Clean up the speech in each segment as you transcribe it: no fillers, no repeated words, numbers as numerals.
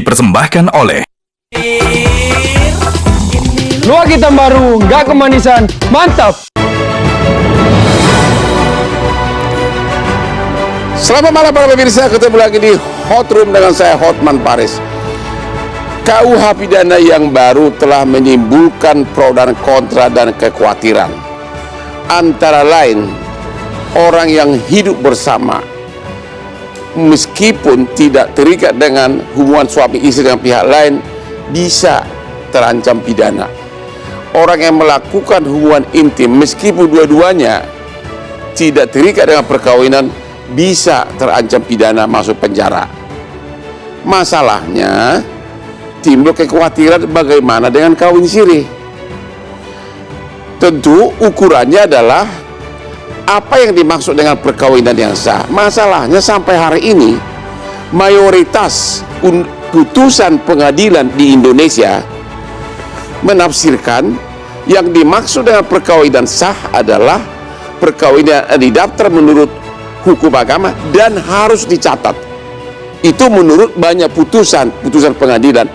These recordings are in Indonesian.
dipersembahkan oleh Luak hitam baru, nggak kemanisan, mantap! Selamat malam para pemirsa, ketemu lagi di Hot Room dengan saya Hotman Paris. KUH pidana yang baru telah menimbulkan pro dan kontra dan kekhawatiran. Antara lain, orang yang hidup bersama meskipun tidak terikat dengan hubungan suami istri dengan pihak lain bisa terancam pidana. Orang yang melakukan hubungan intim meskipun dua-duanya tidak terikat dengan perkawinan bisa terancam pidana, masuk penjara. Masalahnya timbul kekhawatiran bagaimana dengan kawin siri. Tentu ukurannya adalah apa yang dimaksud dengan perkawinan yang sah. Masalahnya sampai hari ini mayoritas putusan pengadilan di Indonesia menafsirkan yang dimaksud dengan perkawinan sah adalah perkawinan didaftar menurut hukum agama dan harus dicatat. Itu menurut banyak putusan pengadilan,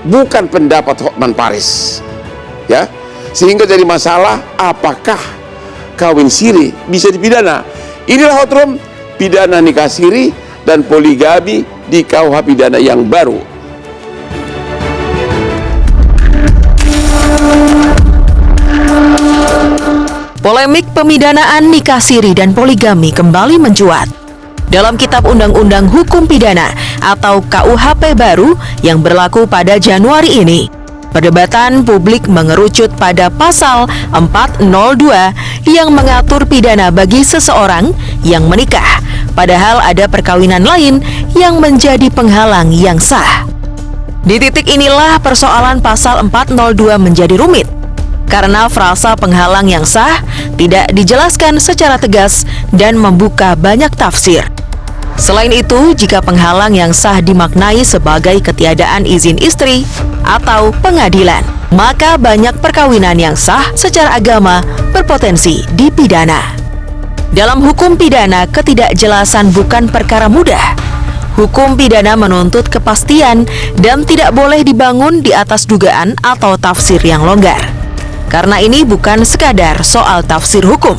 bukan pendapat Hotman Paris, ya. Sehingga jadi masalah apakah kawin siri bisa dipidana. Inilah Hot Room, pidana nikah siri dan poligami di KUH pidana yang baru. Polemik pemidanaan nikah siri dan poligami kembali mencuat. Dalam Kitab Undang-Undang Hukum Pidana atau KUHP baru yang berlaku pada Januari ini, perdebatan publik mengerucut pada pasal 402 yang mengatur pidana bagi seseorang yang menikah, padahal ada perkawinan lain yang menjadi penghalang yang sah. Di titik inilah persoalan pasal 402 menjadi rumit, karena frasa penghalang yang sah tidak dijelaskan secara tegas dan membuka banyak tafsir. Selain itu, jika penghalang yang sah dimaknai sebagai ketiadaan izin istri atau pengadilan, maka banyak perkawinan yang sah secara agama berpotensi dipidana. Dalam hukum pidana, ketidakjelasan bukan perkara mudah. Hukum pidana menuntut kepastian dan tidak boleh dibangun di atas dugaan atau tafsir yang longgar. Karena ini bukan sekadar soal tafsir hukum.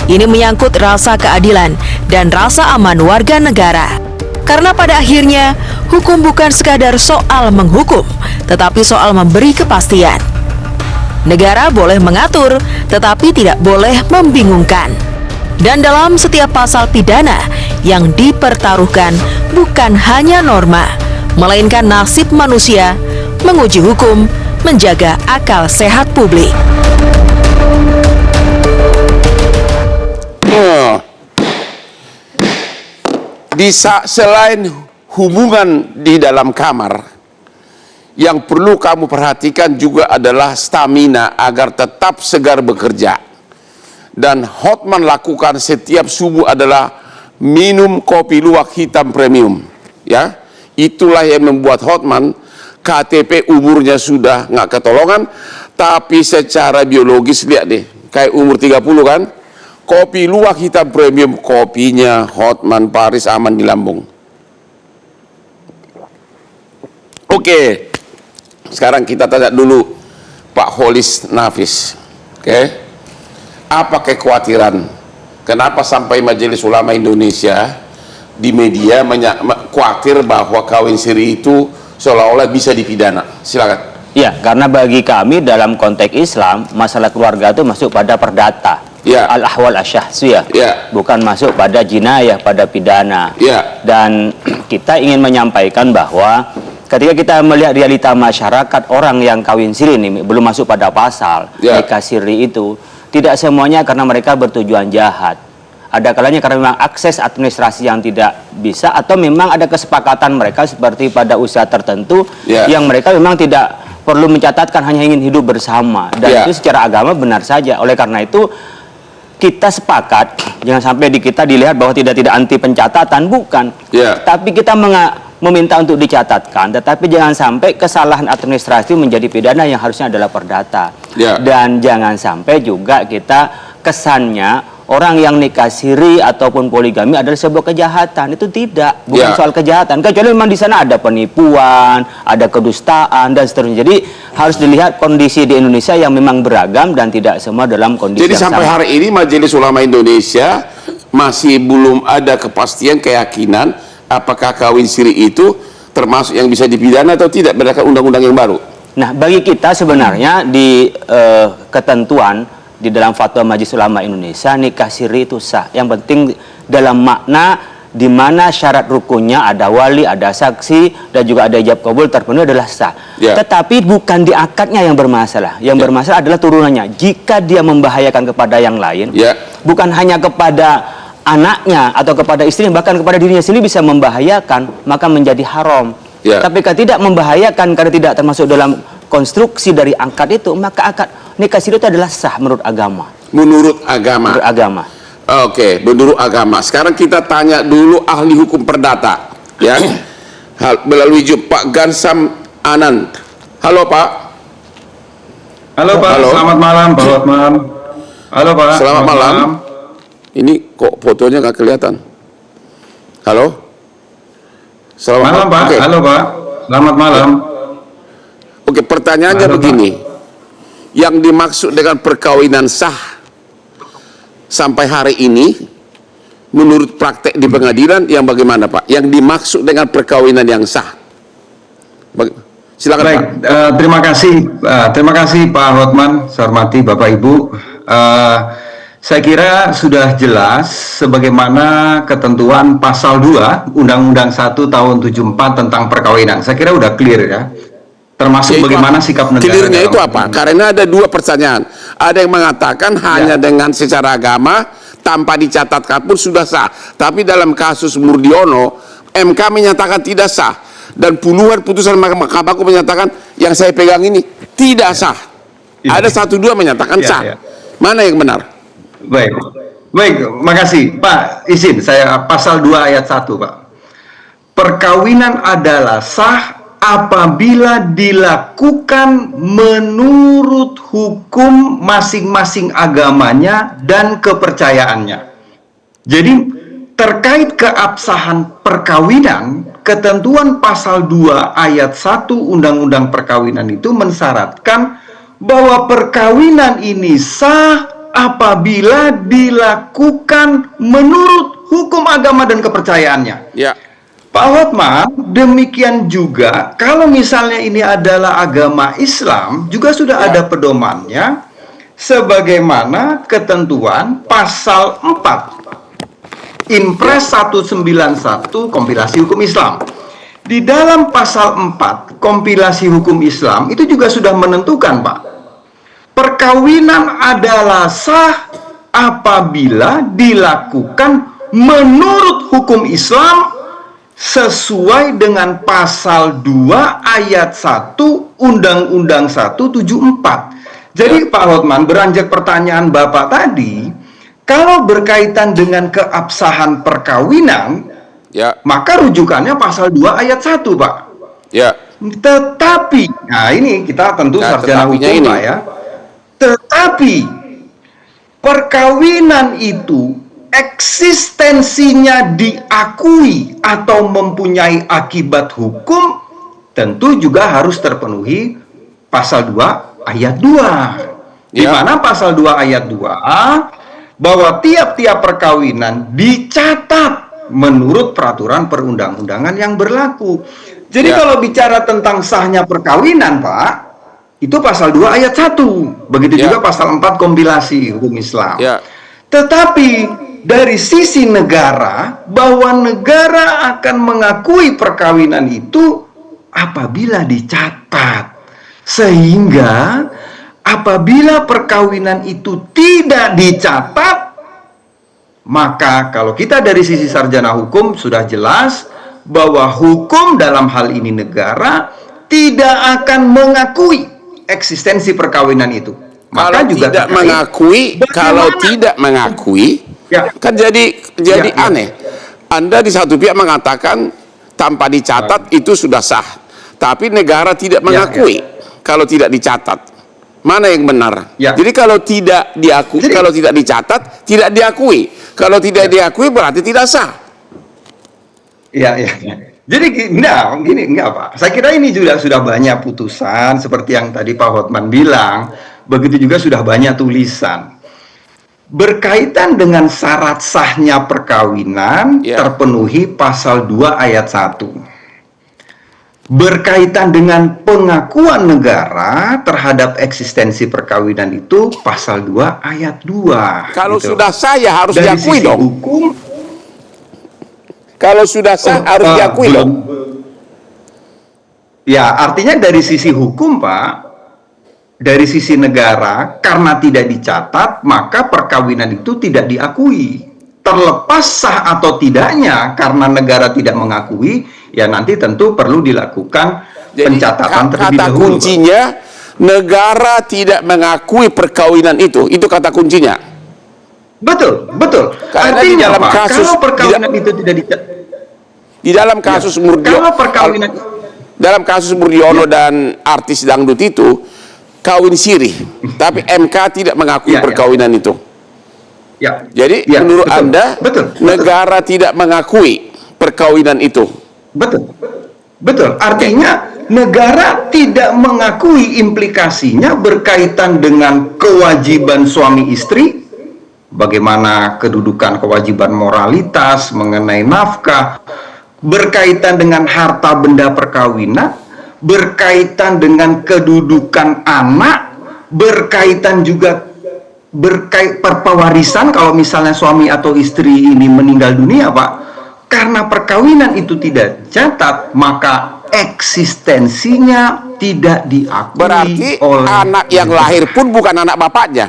Ini menyangkut rasa keadilan dan rasa aman warga negara. Karena pada akhirnya, hukum bukan sekadar soal menghukum, tetapi soal memberi kepastian. Negara boleh mengatur, tetapi tidak boleh membingungkan. Dan dalam setiap pasal pidana yang dipertaruhkan bukan hanya norma, melainkan nasib manusia, menguji hukum, menjaga akal sehat publik. Selain hubungan di dalam kamar, yang perlu kamu perhatikan juga adalah stamina agar tetap segar bekerja. Dan Hotman lakukan setiap subuh adalah minum kopi luwak hitam premium, ya. Itulah yang membuat Hotman, KTP umurnya sudah nggak ketolongan, tapi secara biologis lihat deh, kayak umur 30 kan. Kopi luwak hitam premium, kopinya Hotman Paris aman di lambung. Oke, sekarang kita tanya dulu Pak Holis Nafis. Oke, apa kekhawatiran? Kenapa sampai Majelis Ulama Indonesia di media khawatir bahwa kawin siri itu seolah-olah bisa dipidana? Silakan. Ya, karena bagi kami dalam konteks Islam, masalah keluarga itu masuk pada perdata. Ya. Al-ahwal asyahsiyah, ya. Bukan masuk pada jinayah, pada pidana. Ya. Dan kita ingin menyampaikan bahwa ketika kita melihat realita masyarakat, orang yang kawin siri ini belum masuk pada pasal nikah siri itu, tidak semuanya karena mereka bertujuan jahat. Ada kalanya karena memang akses administrasi yang tidak bisa, atau memang ada kesepakatan mereka seperti pada usia tertentu yang mereka memang tidak perlu mencatatkan, hanya ingin hidup bersama. Dan itu secara agama benar saja. Oleh karena itu kita sepakat, jangan sampai di kita dilihat bahwa tidak anti pencatatan, bukan. Tapi kita meminta untuk dicatatkan, tetapi jangan sampai kesalahan administrasi menjadi pidana yang harusnya adalah perdata. Dan jangan sampai juga kita kesannya orang yang nikah siri ataupun poligami adalah sebuah kejahatan. Itu tidak, bukan soal kejahatan. Kecuali memang di sana ada penipuan, ada kedustaan dan seterusnya. Jadi harus dilihat kondisi di Indonesia yang memang beragam dan tidak semua dalam kondisi Jadi yang sampai sama. hari ini Majelis Ulama Indonesia masih belum ada kepastian keyakinan apakah kawin siri itu termasuk yang bisa dipidana atau tidak berdasarkan undang-undang yang baru. Nah, bagi kita sebenarnya di ketentuan di dalam fatwa Majelis Ulama Indonesia, nikah siri itu sah. Yang penting dalam makna di mana syarat rukunnya ada wali, ada saksi, dan juga ada ijab kabul terpenuhi adalah sah. Tetapi bukan di akadnya yang bermasalah. Yang bermasalah adalah turunannya. Jika dia membahayakan kepada yang lain, bukan hanya kepada anaknya atau kepada istrinya, bahkan kepada dirinya sendiri bisa membahayakan, maka menjadi haram. Tapi kalau tidak membahayakan karena tidak termasuk dalam konstruksi dari akad itu, maka akad nikah siri itu adalah sah menurut agama. Menurut agama. Menurut agama. Oke, menurut agama. Sekarang kita tanya dulu ahli hukum perdata, ya. Melalui Pak Gansam Anand. Halo Pak. Halo Pak. Halo. Selamat malam Pak Hotman. Halo Pak. Selamat malam. Ini kok fotonya nggak kelihatan. Halo. Selamat malam Pak. Halo Pak. Selamat malam. Oke, pertanyaannya begini. Yang dimaksud dengan perkawinan sah sampai hari ini, menurut praktek di pengadilan, yang bagaimana Pak? Yang dimaksud dengan perkawinan yang sah. Silakan Baik, Pak. Terima kasih Pak Hotman, saya hormati Bapak Ibu. Saya kira sudah jelas sebagaimana ketentuan pasal 2 Undang-Undang 1 tahun 74 tentang perkawinan. Saya kira udah clear ya. Termasuk bagaimana sikap negara. Clearnya itu apa? Karena ada dua pertanyaan. Ada yang mengatakan hanya dengan secara agama tanpa dicatatkan pun sudah sah. Tapi dalam kasus Murdiono, MK menyatakan tidak sah. Dan puluhan putusan Mahkamah Agung menyatakan yang saya pegang ini tidak sah. Ada 1-2 menyatakan sah. Mana yang benar? Baik, makasih Pak. Izin saya pasal 2 ayat 1 Pak. Perkawinan adalah sah apabila dilakukan menurut hukum masing-masing agamanya dan kepercayaannya. Jadi terkait keabsahan perkawinan, ketentuan pasal 2 ayat 1 Undang-Undang Perkawinan itu mensyaratkan bahwa perkawinan ini sah apabila dilakukan menurut hukum agama dan kepercayaannya. Pak Hotman, demikian juga kalau misalnya ini adalah agama Islam, juga sudah ada pedomannya sebagaimana ketentuan pasal 4 Impres 191 kompilasi hukum Islam. Di dalam pasal 4 kompilasi hukum Islam itu juga sudah menentukan Pak, perkawinan adalah sah apabila dilakukan menurut hukum Islam sesuai dengan pasal 2 ayat 1 Undang-Undang 174. Jadi Pak Hotman, beranjak pertanyaan Bapak tadi, kalau berkaitan dengan keabsahan perkawinan, maka rujukannya pasal 2 ayat 1 Pak. Tetapi, nah ini kita tentu sarjana hukum Pak ya. Tetapi perkawinan itu eksistensinya diakui atau mempunyai akibat hukum, tentu juga harus terpenuhi pasal 2 ayat 2. Di mana pasal 2 ayat 2 bahwa tiap-tiap perkawinan dicatat menurut peraturan perundang-undangan yang berlaku. Jadi kalau bicara tentang sahnya perkawinan Pak, itu pasal 2 ayat 1. Begitu juga pasal 4 kompilasi hukum Islam. Tetapi dari sisi negara, bahwa negara akan mengakui perkawinan itu apabila dicatat. Sehingga apabila perkawinan itu tidak dicatat, maka kalau kita dari sisi sarjana hukum sudah jelas bahwa hukum dalam hal ini negara tidak akan mengakui eksistensi perkawinan itu. Maka kalau juga tidak mengakui, kalau tidak mengakui, kan jadi aneh. Anda di satu pihak mengatakan tanpa dicatat itu sudah sah, tapi negara tidak mengakui kalau tidak dicatat. Mana yang benar? Ya. Jadi kalau tidak diakui, Jadi- kalau tidak dicatat, tidak diakui. Kalau tidak diakui berarti tidak sah. Ya, ya. Jadi enggak Pak. Saya kira ini juga sudah banyak putusan seperti yang tadi Pak Hotman bilang. Begitu juga sudah banyak tulisan. Berkaitan dengan syarat sahnya perkawinan Ya. terpenuhi pasal 2 ayat 1. Berkaitan dengan pengakuan negara terhadap eksistensi perkawinan itu pasal 2 ayat 2. Kalau gitu. sudah sah ya harus Dari diakui sisi dong. hukum, Kalau sudah sah harus diakui belum. dong. Ya, artinya dari sisi hukum, Pak, dari sisi negara, karena tidak dicatat, maka perkawinan itu tidak diakui. Terlepas sah atau tidaknya, karena negara tidak mengakui, ya nanti tentu perlu dilakukan pencatatan terlebih kata dahulu. kuncinya negara tidak mengakui perkawinan itu kata kuncinya. Betul, betul. Karena di Artinya dalam Pak, kasus- kalau perkawinan itu tidak dicatat, Di dalam kasus kalau perkawinan dalam kasus Murdiono dan artis dangdut itu kawin siri, tapi MK tidak mengakui Ya, ya. perkawinan itu. ya, Jadi ya, menurut betul, Anda betul, negara tidak mengakui perkawinan itu. betul, betul. Artinya negara tidak mengakui implikasinya berkaitan dengan kewajiban suami istri, bagaimana kedudukan kewajiban moralitas mengenai nafkah, berkaitan dengan harta benda perkawinan, berkaitan dengan kedudukan anak, berkaitan juga perpawarisan kalau misalnya suami atau istri ini meninggal dunia, Pak. Karena perkawinan itu tidak catat, maka eksistensinya tidak diakui Berarti oleh anak yang lahir pun bukan anak bapaknya.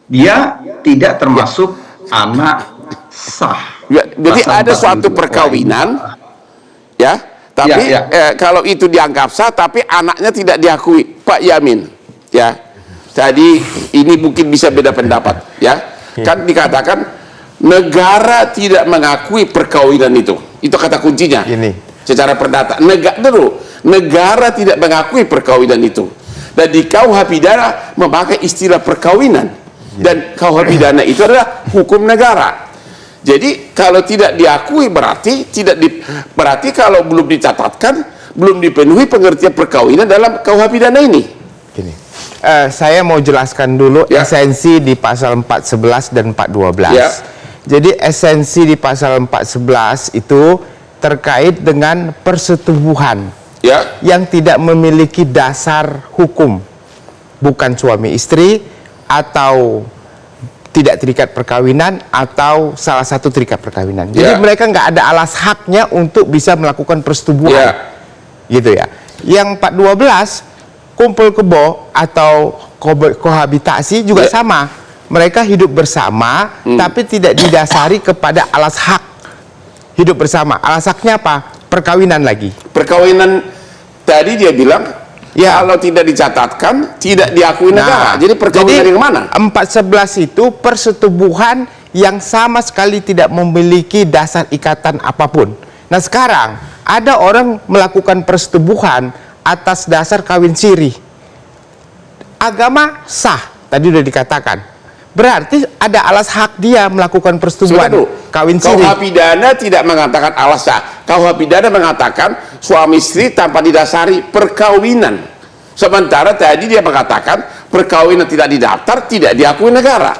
dia tidak termasuk anak sah. Jadi Pasal ada 42. suatu perkawinan, ya, tapi Ya, ya. kalau itu dianggap sah, tapi anaknya tidak diakui, Pak Yamin, ya. Tadi ini mungkin bisa beda pendapat, ya. Kan dikatakan negara tidak mengakui perkawinan itu kata kuncinya. Ini. Secara perdata, negara tidak mengakui perkawinan itu. Dan di KUH pidana memakai istilah perkawinan. Dan KUH pidana itu adalah hukum negara. Jadi kalau tidak diakui berarti berarti kalau belum dicatatkan, belum dipenuhi pengertian perkawinan dalam KUH pidana ini. Gini. Saya mau jelaskan dulu Ya. esensi di pasal 411 dan 412. Ya. Jadi esensi di pasal 411 itu terkait dengan persetubuhan Ya, yang tidak memiliki dasar hukum, bukan suami istri atau tidak terikat perkawinan atau salah satu terikat perkawinan. Jadi Ya. mereka nggak ada alas haknya untuk bisa melakukan persetubuhan, gitu ya. Yang 412 kumpul kebo atau kohabitasi juga Ya. sama. Mereka hidup bersama tapi tidak didasari kepada alas hak hidup bersama. Alas haknya apa? Perkawinan lagi. perkawinan tadi dia bilang Ya. kalau tidak dicatatkan tidak diakui negara. Jadi perkawinan yang mana? 411 itu persetubuhan yang sama sekali tidak memiliki dasar ikatan apapun. Nah sekarang ada orang melakukan persetubuhan atas dasar kawin siri. Agama sah, tadi udah dikatakan. Berarti ada alas hak dia melakukan persetubuhan kawin siri. KUH pidana tidak mengatakan alas sah. KUH pidana mengatakan suami istri tanpa didasari perkawinan. Sementara tadi dia mengatakan perkawinan tidak didaftar, tidak diakui negara.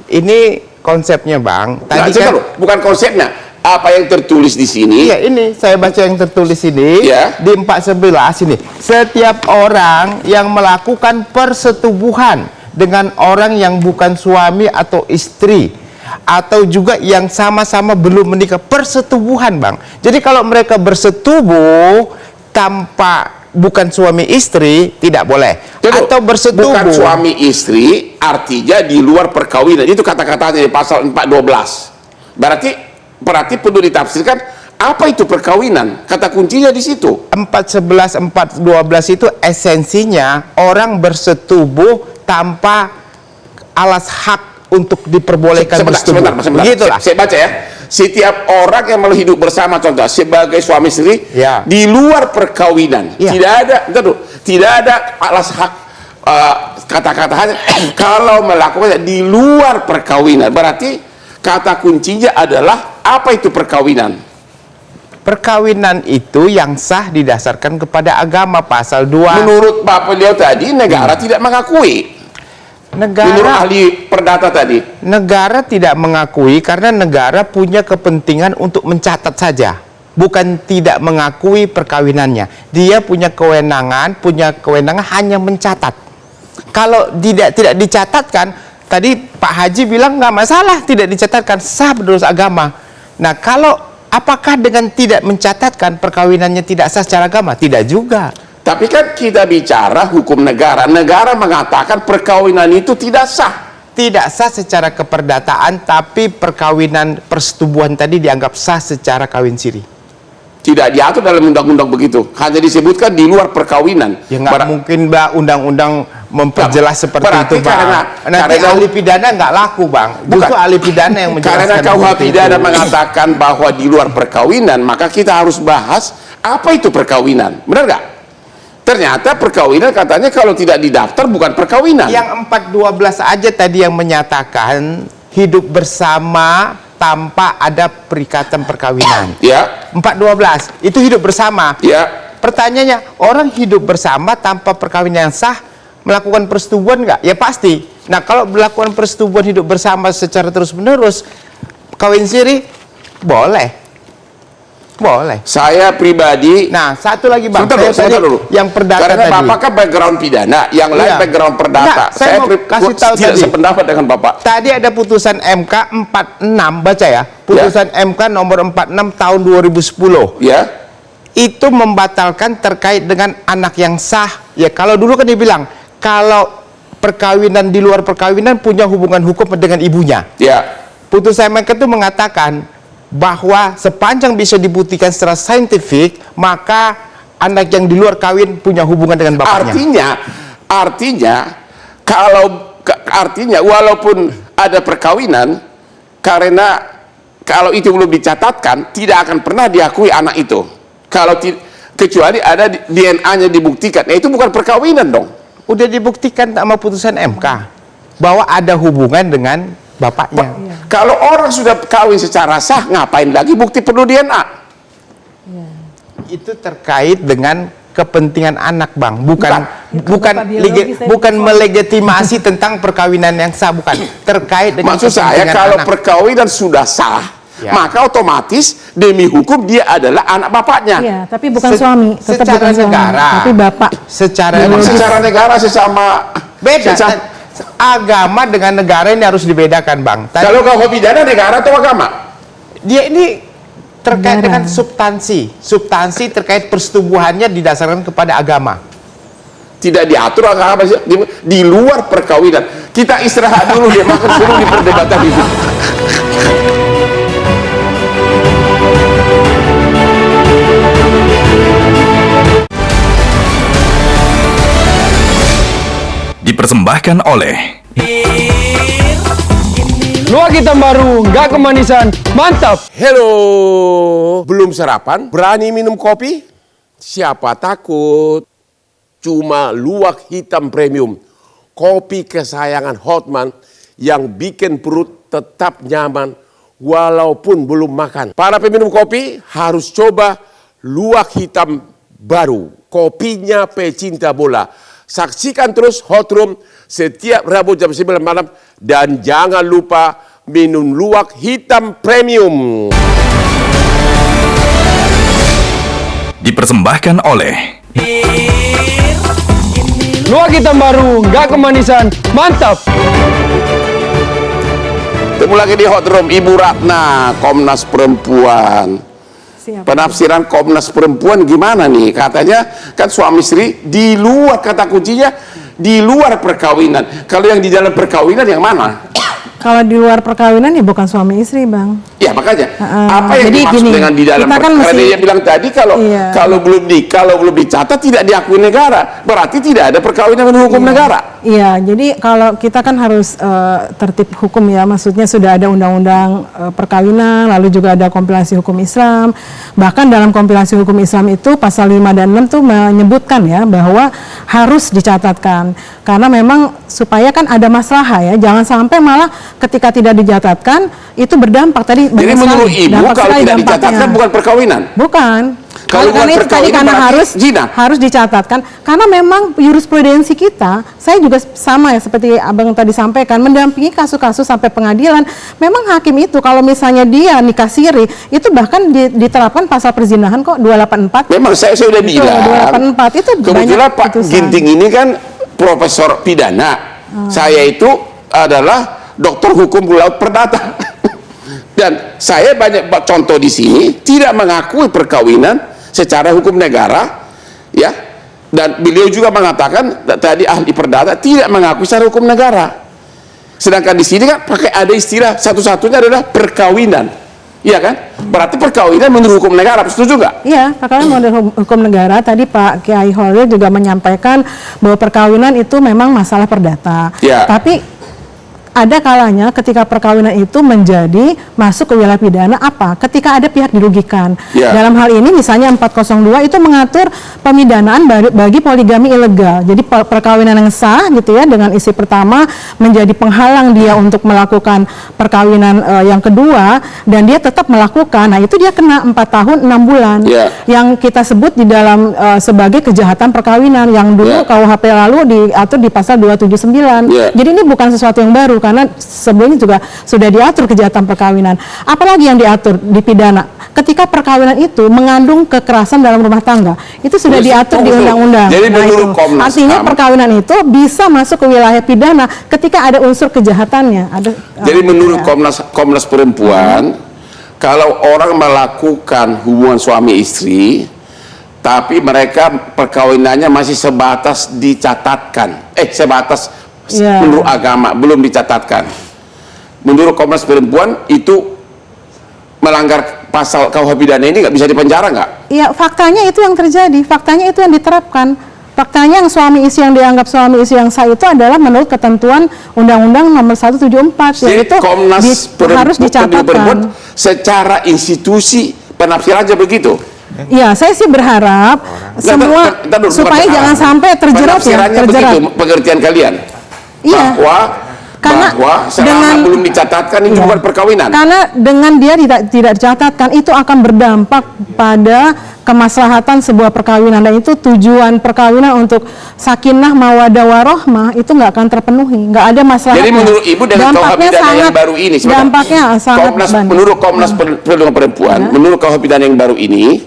Ini konsepnya Bang. Nah, Tadi kan, bukan konsepnya. Apa yang tertulis di sini? iya ini saya baca yang tertulis ini Ya. di 411 ini. Setiap orang yang melakukan persetubuhan dengan orang yang bukan suami atau istri atau juga yang sama-sama belum menikah, persetubuhan Bang. Jadi kalau mereka bersetubuh tanpa bukan suami istri tidak boleh. Tunggu, Atau bersetubuh bukan suami istri artinya di luar perkawinan. Itu kata-katanya di pasal 412. Berarti perlu ditafsirkan apa itu perkawinan. Kata kuncinya di situ. 411 412 itu esensinya orang bersetubuh tanpa alas hak untuk diperbolehkan bersetubuh. Sebentar. Begitulah. Saya baca ya. Setiap orang yang mau hidup bersama contoh sebagai suami istri Ya. di luar perkawinan Ya. tidak ada Tidak ada alas hak kata-katanya kalau melakukannya di luar perkawinan. Berarti kata kuncinya adalah apa itu perkawinan? Perkawinan itu yang sah didasarkan kepada agama, pasal 2. Menurut Pak beliau tadi negara tidak mengakui. Menurut Negara ahli perdata tadi. negara tidak mengakui karena negara punya kepentingan untuk mencatat saja, bukan tidak mengakui perkawinannya. Dia punya kewenangan hanya mencatat. Kalau tidak dicatatkan, tadi Pak Haji bilang nggak masalah tidak dicatatkan, sah menurut agama. Nah, kalau apakah dengan tidak mencatatkan perkawinannya tidak sah secara agama? Tidak juga. Tapi kan kita bicara hukum negara. Negara mengatakan perkawinan itu tidak sah. Tidak sah secara keperdataan, tapi perkawinan persetubuhan tadi dianggap sah secara kawin siri. Tidak diatur dalam undang-undang begitu. Hanya disebutkan di luar perkawinan. Ya nggak mungkin, Mbak, undang-undang memperjelas seperti berarti itu, Bang. Nanti ahli pidana nggak laku, Bang. Justru ahli pidana yang menjelaskan. Karena KUH pidana mengatakan bahwa di luar perkawinan, maka kita harus bahas apa itu perkawinan. Benar nggak? Ternyata perkawinan katanya kalau tidak didaftar bukan perkawinan. Yang 4.12 aja tadi yang menyatakan hidup bersama tanpa ada perikatan perkawinan. Ya. 4.12 itu hidup bersama. Ya. Pertanyaannya, orang hidup bersama tanpa perkawinan yang sah melakukan persetubuhan nggak? Ya pasti. Nah, kalau melakukan persetubuhan hidup bersama secara terus-menerus, kawin siri boleh. Boleh. Saya pribadi. Nah, satu lagi, Bang. Sebentar dulu. Yang perdata karena tadi. Bapak kan background pidana, yang lain background perdata. Enggak, saya mau kasih tahu tidak tadi. sependapat dengan Bapak. Tadi ada putusan MK 46, baca ya. Putusan MK nomor 46 tahun 2010. Ya. Itu membatalkan terkait dengan anak yang sah. Ya, kalau dulu kan dibilang kalau perkawinan di luar perkawinan punya hubungan hukum dengan ibunya. Ya. Putusan MK itu mengatakan bahwa sepanjang bisa dibuktikan secara saintifik, maka anak yang di luar kawin punya hubungan dengan bapaknya. Artinya walaupun ada perkawinan, karena kalau itu belum dicatatkan tidak akan pernah diakui anak itu. Kalau kecuali ada DNA-nya dibuktikan, itu bukan perkawinan dong. Udah dibuktikan sama putusan MK bahwa ada hubungan dengan bapaknya. Kalau orang sudah kawin secara sah, ngapain lagi bukti perlu DNA? Itu terkait dengan kepentingan anak, Bang, bukan biologis, melegitimasi tentang perkawinan yang sah, bukan terkait dengan maksud saya kalau anak. perkawinan sudah sah, maka otomatis demi hukum dia adalah anak bapaknya. Iya, tapi bukan suami, tetap secara bukan negara, suami, tapi bapak. Secara negara sesama beda. Agama dengan negara ini harus dibedakan, Bang. Kalau KUH pidana negara atau agama? Dia ini terkait Negara. dengan substansi terkait persetubuhannya didasarkan kepada agama. Tidak diatur agama di luar perkawinan. Kita istirahat dulu, dia makan dulu di perdebatan itu. Dipersembahkan oleh Luwak hitam baru, nggak kemanisan, mantap. Hello, belum sarapan? Berani minum kopi? Siapa takut? Cuma Luwak Hitam Premium, kopi kesayangan Hotman yang bikin perut tetap nyaman walaupun belum makan. Para peminum kopi harus coba Luwak Hitam baru, kopinya pecinta bola. Saksikan terus Hot Room setiap Rabu jam 9 malam. Dan jangan lupa minum Luwak Hitam Premium. dipersembahkan oleh Luwak hitam baru, nggak kemanisan, mantap. Ketemu lagi di Hot Room, Ibu Ratna, Komnas Perempuan. Siap. Penafsiran Komnas Perempuan gimana nih? Katanya kan suami istri di luar, kata kuncinya di luar perkawinan. Kalau yang di dalam perkawinan yang mana? Kalau di luar perkawinan ya bukan suami istri, Bang. Ya makanya apa yang jadi dimaksud gini, dengan di dalam kita kan perkawinan? mesti- Dia bilang tadi kalau Iya. kalau belum dicatat tidak diakui negara, berarti tidak ada perkawinan menurut hukum negara. Iya, jadi kalau kita kan harus tertib hukum ya, maksudnya sudah ada undang-undang perkawinan, lalu juga ada kompilasi hukum Islam. Bahkan dalam kompilasi hukum Islam itu pasal 5 dan 6 tuh menyebutkan ya bahwa harus dicatatkan. Karena memang supaya kan ada masalah ya, jangan sampai malah ketika tidak dicatatkan itu berdampak tadi. Jadi menurut Ibu kalau tidak dicatatkan bukan perkawinan? Bukan. Kalau Karena itu tadi karena harus dicatatkan, karena memang jurisprudensi kita, saya juga sama ya seperti abang tadi sampaikan, mendampingi kasus-kasus sampai pengadilan. Memang hakim itu kalau misalnya dia nikah siri, itu bahkan diterapkan pasal perzinahan kok 284. Memang saya sudah bilang. 284 itu kebetulan Pak Ginting ini kan profesor pidana. Saya itu adalah doktor hukum laut perdata. Dan saya banyak contoh di sini tidak mengakui perkawinan secara hukum negara, ya. Dan beliau juga mengatakan tadi ahli perdata tidak mengakui secara hukum negara. Sedangkan di sini kan pakai ada istilah satu-satunya adalah perkawinan, iya kan? Berarti perkawinan menurut hukum negara, setuju nggak? Iya, perkawinan menurut hukum negara. Tadi Pak Kiai Holil juga menyampaikan bahwa perkawinan itu memang masalah perdata. Ya. Tapi ada kalanya ketika perkawinan itu menjadi masuk ke wilayah pidana apa? Ketika ada pihak dirugikan. Yeah. Dalam hal ini misalnya 402 itu mengatur pemidanaan bagi poligami ilegal. Jadi perkawinan yang sah gitu ya dengan istri pertama menjadi penghalang dia untuk melakukan perkawinan yang kedua dan dia tetap melakukan. Nah, itu dia kena 4 tahun 6 bulan. Yeah. Yang kita sebut di dalam sebagai kejahatan perkawinan yang dulu KUHP lalu diatur di pasal 279. Yeah. Jadi ini bukan sesuatu yang baru karena sebelumnya juga sudah diatur kejahatan perkawinan. Apalagi yang diatur di pidana ketika perkawinan itu mengandung kekerasan dalam rumah tangga, itu sudah diatur di undang-undang. Jadi menurut Komnas artinya HAM, perkawinan itu bisa masuk ke wilayah pidana ketika ada unsur kejahatannya. Jadi menurut Komnas Perempuan, kalau orang melakukan hubungan suami istri tapi mereka perkawinannya masih sebatas dicatatkan, sebatas menurut agama belum dicatatkan, menurut Komnas Perempuan itu melanggar pasal KUH pidana ini nggak bisa dipenjara nggak? Iya, faktanya itu yang terjadi, faktanya itu yang diterapkan. Faktanya yang suami istri yang dianggap suami istri yang sah itu adalah menurut ketentuan Undang-Undang Nomor 174. Jadi yaitu harus dicatatkan. Secara institusi penafsirannya begitu. Iya, saya sih berharap semua supaya jangan sampai terjerat ya, terjerat. Pengertian kalian. Iya. Bahwa selama belum dicatatkan itu bukan perkawinan. Karena dengan dia tidak dicatatkan itu akan berdampak pada kemaslahatan sebuah perkawinan, dan itu tujuan perkawinan untuk sakinah mawadah warohmah itu nggak akan terpenuhi, nggak ada masalah. Jadi menurut Ibu dengan KUH pidana yang baru ini, dampaknya sangat menurut Komnas Perlindungan Perempuan, menurut KUH pidana yang baru ini,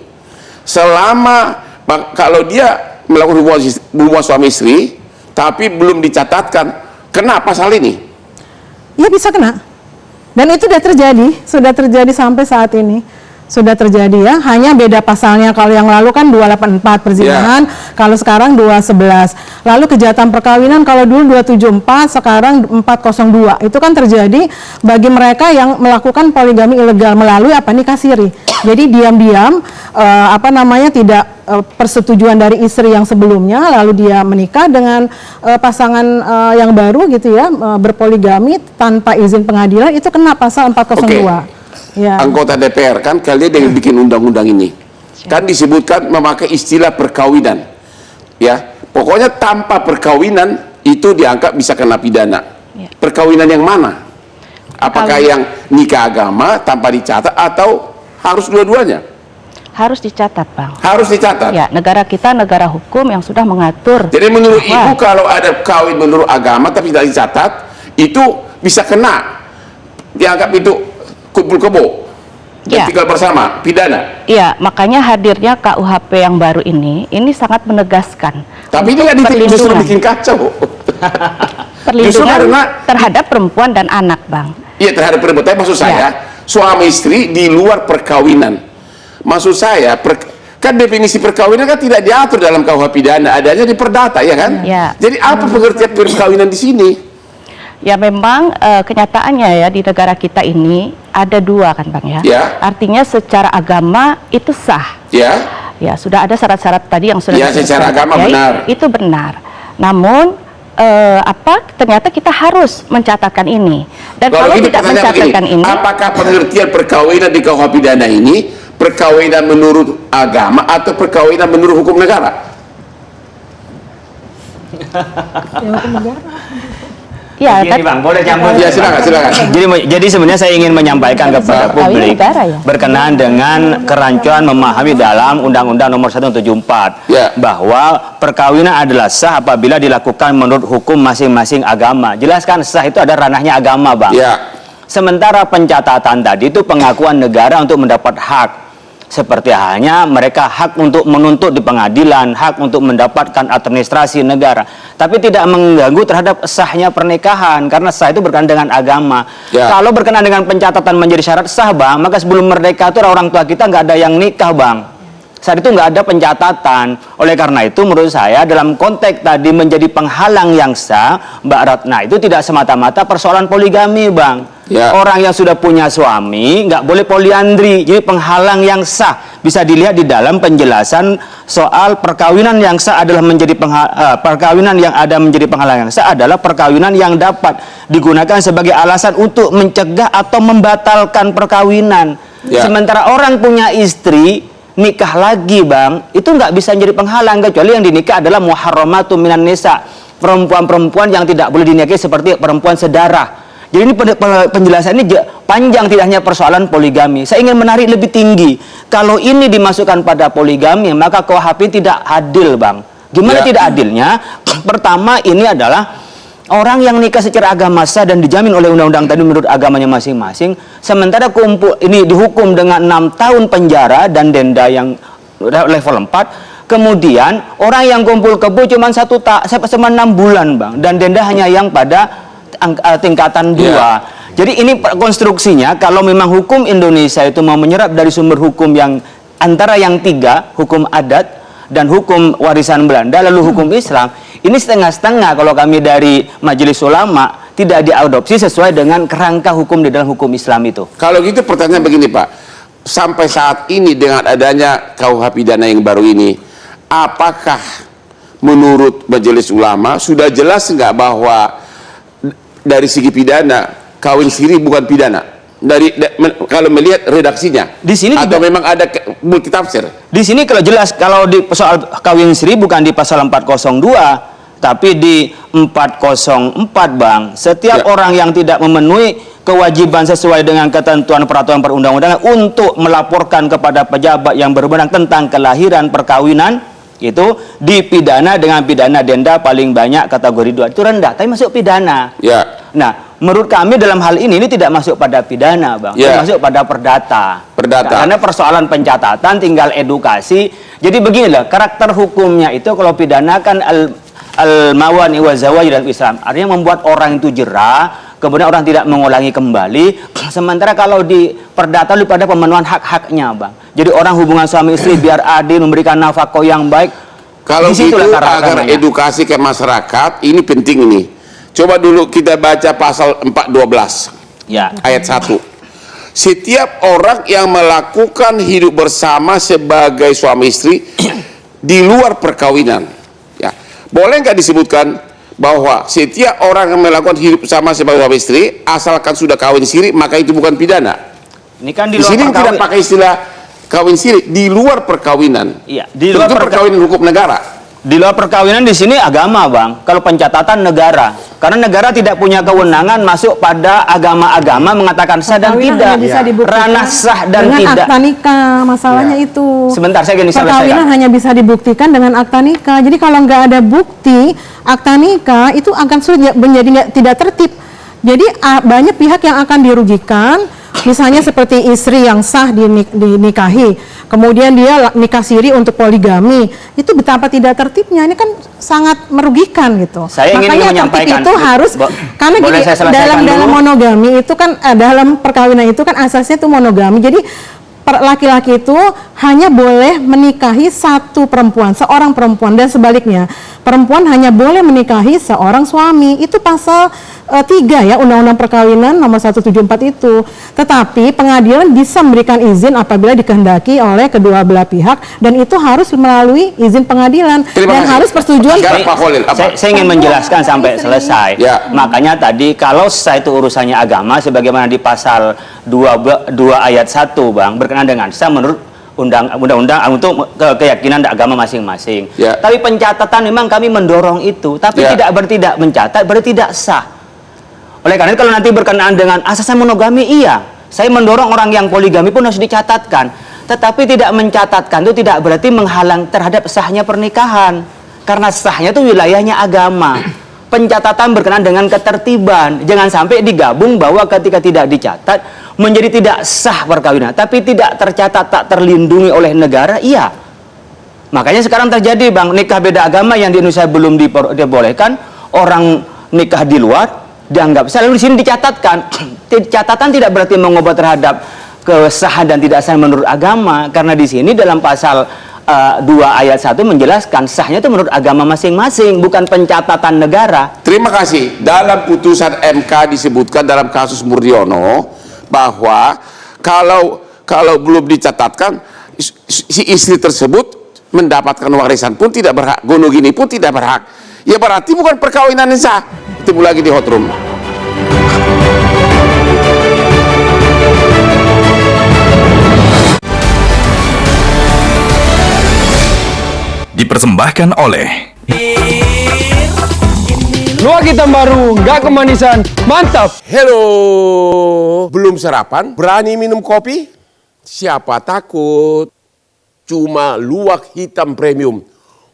selama kalau dia melakukan hubungan suami istri tapi belum dicatatkan, kena pasal ini? Ya bisa kena. Dan itu sudah terjadi sampai saat ini. Sudah terjadi ya, hanya beda pasalnya. Kalau yang lalu kan 284 perzinahan, kalau sekarang 211. Lalu kejahatan perkawinan kalau dulu 274, sekarang 402. Itu kan terjadi bagi mereka yang melakukan poligami ilegal melalui nikah siri. Jadi diam-diam tidak persetujuan dari istri yang sebelumnya, lalu dia menikah dengan pasangan yang baru gitu ya, berpoligami tanpa izin pengadilan, itu kena pasal 402. Ya. Anggota DPR kan kalian yang bikin undang-undang ini kan disebutkan memakai istilah perkawinan, ya pokoknya tanpa perkawinan itu dianggap bisa kena pidana. Perkawinan yang mana? Apakah yang nikah agama tanpa dicatat atau harus dua-duanya? Harus dicatat, Bang. Harus dicatat. Ya, negara kita negara hukum yang sudah mengatur. Jadi menurut Ibu kalau ada kawin menurut agama tapi tidak dicatat itu bisa kena, dianggap itu kumpul kebo dan tinggal bersama, pidana. Iya, makanya hadirnya KUHP yang baru ini sangat menegaskan. Tapi itu kan justru bikin kacau. Perlindungan terhadap perempuan dan anak, Bang. Iya, terhadap perempuan. Tapi maksud saya, suami istri di luar perkawinan. Maksud saya, kan definisi perkawinan kan tidak diatur dalam KUH pidana, adanya di perdata, ya kan? Ya. Jadi apa pengertian perkawinan di sini? Ya memang kenyataannya ya di negara kita ini ada dua kan Bang ya. Artinya secara agama itu sah. Ya sudah ada syarat-syarat tadi yang sudah secara agama benar. Itu benar. Namun ternyata kita harus mencatatkan ini. Dan kalau gitu tidak mencatatkan ini, apakah pengertian perkawinan di KUH pidana ini perkawinan menurut agama atau perkawinan menurut hukum negara? ya, Begini Bang, boleh campur? Ya silakan. Jadi sebenarnya saya ingin menyampaikan kepada publik berkenaan dengan kerancuan memahami dalam Undang-Undang Nomor 1 Tahun 74 bahwa perkawinan adalah sah apabila dilakukan menurut hukum masing-masing agama. Jelaskan sah itu ada ranahnya agama, Bang. Sementara pencatatan tadi itu pengakuan negara untuk mendapat hak. Seperti halnya mereka hak untuk menuntut di pengadilan, hak untuk mendapatkan administrasi negara, tapi tidak mengganggu terhadap sahnya pernikahan, karena sah itu berkenaan dengan agama. Kalau berkenaan dengan pencatatan menjadi syarat sah, Bang, maka sebelum merdeka itu orang tua kita nggak ada yang nikah, Bang. Saat itu nggak ada pencatatan. Oleh karena itu menurut saya dalam konteks tadi menjadi penghalang yang sah, Mbak Ratna, itu tidak semata-mata persoalan poligami, Bang. Orang yang sudah punya suami nggak boleh poliandri. Jadi penghalang yang sah bisa dilihat di dalam penjelasan soal perkawinan yang sah adalah menjadi perkawinan yang ada menjadi penghalang yang sah adalah perkawinan yang dapat digunakan sebagai alasan untuk mencegah atau membatalkan perkawinan. Sementara orang punya istri nikah lagi, Bang, itu nggak bisa menjadi penghalang, kecuali yang dinikah adalah muharramatu minan nisa, perempuan-perempuan yang tidak boleh dinikahi seperti perempuan sedarah. Jadi ini penjelasan ini panjang, tidak hanya persoalan poligami. Saya ingin menarik lebih tinggi. Kalau ini dimasukkan pada poligami, maka KUHP tidak adil, Bang. Gimana tidak adilnya? Pertama, ini adalah orang yang nikah secara agama sah dan dijamin oleh undang-undang tadi menurut agamanya masing-masing, sementara ini dihukum dengan 6 tahun penjara dan denda yang level 4. Kemudian orang yang kumpul kebo cuma 6 bulan, Bang, dan denda hanya yang pada tingkatan 2. Jadi ini konstruksinya, kalau memang hukum Indonesia itu mau menyerap dari sumber hukum yang antara yang 3, hukum adat dan hukum warisan Belanda lalu hukum Islam, ini setengah-setengah. Kalau kami dari Majelis Ulama tidak diadopsi sesuai dengan kerangka hukum di dalam hukum Islam itu. Kalau gitu pertanyaan begini, Pak, sampai saat ini dengan adanya KUH pidana yang baru ini, apakah menurut Majelis Ulama sudah jelas nggak bahwa dari segi pidana kawin siri bukan pidana? Kalau melihat redaksinya di sini atau memang ada multi tafsir? Di sini kalau jelas, kalau di soal kawin siri bukan di pasal 402 tapi di 404, Bang. Setiap orang yang tidak memenuhi kewajiban sesuai dengan ketentuan peraturan perundang-undangan untuk melaporkan kepada pejabat yang berwenang tentang kelahiran perkawinan itu dipidana dengan pidana denda paling banyak kategori 2. Itu rendah tapi masuk pidana. Nah, menurut kami dalam hal ini tidak masuk pada pidana, Bang. Masuk pada perdata. Karena persoalan pencatatan tinggal edukasi. Jadi beginilah karakter hukumnya itu. Kalau pidana kan al-mawani wa zawaj dalam Islam, artinya membuat orang itu jerah, kemudian orang tidak mengulangi kembali. Sementara kalau di perdata lebih pada pemenuhan hak-haknya, Bang. Jadi orang hubungan suami istri biar adil, memberikan nafkah yang baik. Kalau gitu agar edukasi ke masyarakat ini penting ini. Coba dulu kita baca pasal 412 ayat 1. Setiap orang yang melakukan hidup bersama sebagai suami istri di luar perkawinan, boleh nggak disebutkan bahwa setiap orang yang melakukan hidup sama sebagai suami istri asalkan sudah kawin siri maka itu bukan pidana? Ini kan di sini tidak pakai istilah kawin siri, di luar perkawinan. Di luar perkawinan hukum negara. Di luar perkawinan di sini agama, Bang. Kalau pencatatan negara, karena negara tidak punya kewenangan masuk pada agama-agama mengatakan sah dan tidak. Ranah sah dan dengan tidak. Akta nikah, masalahnya itu. Sebentar, saya ingin selesaikan. Perkawinan hanya bisa dibuktikan dengan akta nikah. Jadi kalau nggak ada bukti akta nikah itu akan sulit menjadi tidak tertib. Jadi banyak pihak yang akan dirugikan. Misalnya seperti istri yang sah dinikahi, kemudian dia nikah siri untuk poligami, itu betapa tidak tertibnya. Ini kan sangat merugikan gitu. Saya makanya tertib itu harus karena gini, dalam monogami itu kan dalam perkawinan itu kan asasnya itu monogami. Jadi laki-laki itu hanya boleh menikahi satu perempuan, seorang perempuan, dan sebaliknya perempuan hanya boleh menikahi seorang suami. Itu pasal 3 ya Undang-Undang Perkawinan nomor 174 itu. Tetapi pengadilan bisa memberikan izin apabila dikehendaki oleh kedua belah pihak, dan itu harus melalui izin pengadilan dan harus persetujuan. Saya ingin menjelaskan sampai selesai. Makanya tadi kalau sah itu urusannya agama, sebagaimana di pasal 2 ayat 1 Bang, berkenaan dengan sah menurut undang-undang untuk keyakinan agama masing-masing. Tapi pencatatan memang kami mendorong itu, tapi tidak mencatat berarti tidak sah. Oleh karena itu kalau nanti berkenaan dengan asas monogami, iya, saya mendorong orang yang poligami pun harus dicatatkan. Tetapi tidak mencatatkan itu tidak berarti menghalang terhadap sahnya pernikahan, karena sahnya itu wilayahnya agama. Pencatatan berkenaan dengan ketertiban, jangan sampai digabung bahwa ketika tidak dicatat menjadi tidak sah perkawinan, tapi tidak tercatat, tak terlindungi oleh negara. Iya, makanya sekarang terjadi Bang, nikah beda agama yang di Indonesia belum dibolehkan, orang nikah di luar dianggap sah, lalu di sini dicatatkan. Catatan tidak berarti mengubah terhadap kesahan dan tidak sah menurut agama, karena di sini dalam pasal 2 ayat 1 menjelaskan sahnya itu menurut agama masing-masing, bukan pencatatan negara. Terima kasih. Dalam putusan MK disebutkan dalam kasus Murdiono bahwa kalau belum dicatatkan, si istri tersebut mendapatkan warisan pun tidak berhak, gonogini pun tidak berhak. Ya berarti bukan perkawinan yang sah. Ketemu lagi di Hot Room. Dipersembahkan oleh Luak hitam baru, nggak kemanisan, mantap. Hello, belum sarapan? Berani minum kopi? Siapa takut? Cuma Luwak Hitam Premium,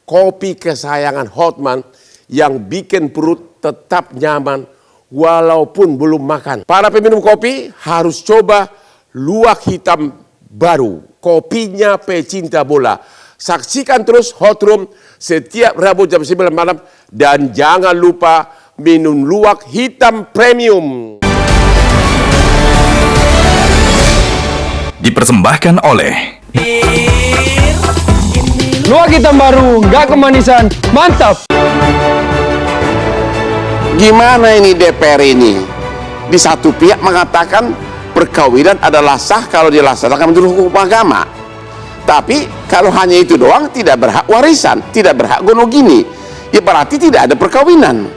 kopi kesayangan Hotman yang bikin perut tetap nyaman walaupun belum makan. Para peminum kopi harus coba Luwak Hitam baru, kopinya pecinta bola. Saksikan terus Hot Room setiap Rabu jam 9 malam. Dan jangan lupa minum Luwak Hitam Premium. Dipersembahkan oleh Luak hitam baru, nggak kemanisan, mantap. Gimana ini DPR ini? Di satu pihak mengatakan perkawinan adalah sah kalau dilaksanakan menurut hukum agama. Tapi kalau hanya itu doang, tidak berhak warisan, tidak berhak gonogini, ya berarti tidak ada perkawinan.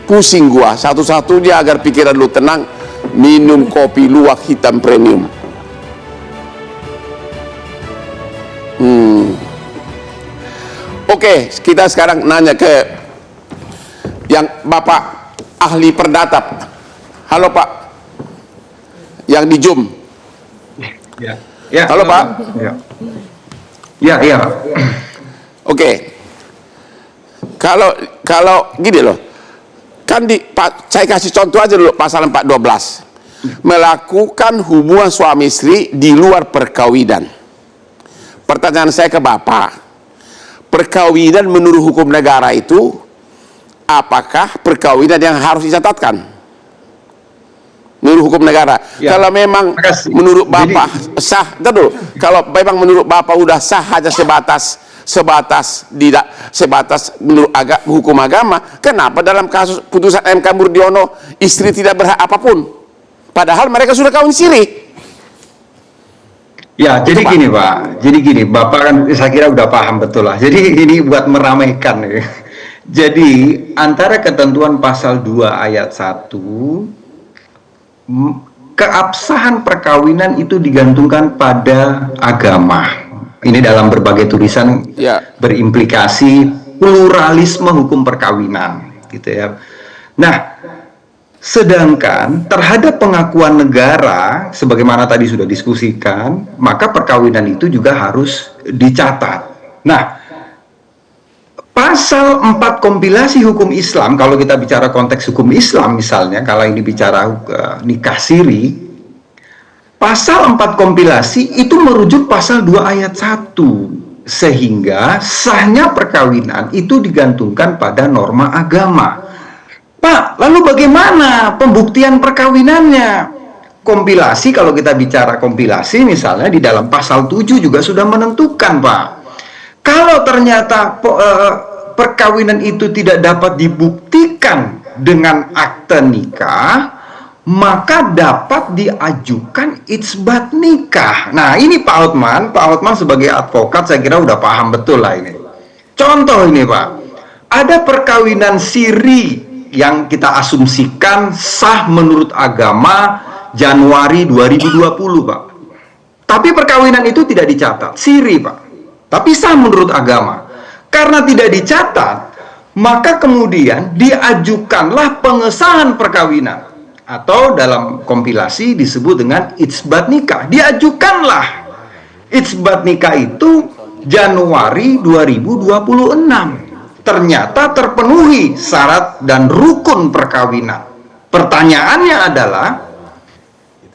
Pusing gua, satu-satunya agar pikiran lu tenang, minum kopi Luwak Hitam Premium. Oke, kita sekarang nanya ke yang Bapak ahli perdata. Halo Pak, yang di Zoom. Ya, halo Pak. Ya. Oke. Kalau gini loh, kan saya kasih contoh aja dulu pasal 412, melakukan hubungan suami istri di luar perkawinan. Pertanyaan saya ke Bapak, perkawinan menurut hukum negara itu apakah perkawinan yang harus dicatatkan? Menurut hukum negara, kalau memang menurut Bapak sah, dulu. Kalau memang menurut Bapak udah sah hanya sebatas menurut hukum agama, kenapa dalam kasus putusan MK Murdiono istri tidak berhak apapun? Padahal mereka sudah kawin siri. Ya, jadi gini Pak, Bapak kan saya kira udah paham betul lah. Jadi ini buat meramaikan ya. Jadi antara ketentuan pasal 2 ayat 1, keabsahan perkawinan itu digantungkan pada agama. Ini dalam berbagai tulisan berimplikasi pluralisme hukum perkawinan, gitu ya. Nah, sedangkan terhadap pengakuan negara, sebagaimana tadi sudah diskusikan, maka perkawinan itu juga harus dicatat. Nah, pasal 4 kompilasi hukum Islam, kalau kita bicara konteks hukum Islam misalnya, kalau ini bicara nikah siri, pasal 4 kompilasi itu merujuk pasal 2 ayat 1, sehingga sahnya perkawinan itu digantungkan pada norma agama. Pak, lalu bagaimana pembuktian perkawinannya? kompilasi, kalau kita bicara kompilasi misalnya di dalam pasal 7 juga sudah menentukan, Pak. Kalau ternyata perkawinan itu tidak dapat dibuktikan dengan akte nikah, maka dapat diajukan itsbat nikah. Nah, ini Pak Hotman sebagai advokat saya kira udah paham betul lah ini. Contoh ini, Pak. Ada perkawinan siri yang kita asumsikan sah menurut agama Januari 2020, Pak. Tapi perkawinan itu tidak dicatat, siri, Pak. Tapi sah menurut agama. Karena tidak dicatat, maka kemudian diajukanlah pengesahan perkawinan. Atau dalam kompilasi disebut dengan itsbat nikah. Diajukanlah itsbat nikah itu Januari 2026. Ternyata terpenuhi syarat dan rukun perkawinan. Pertanyaannya adalah,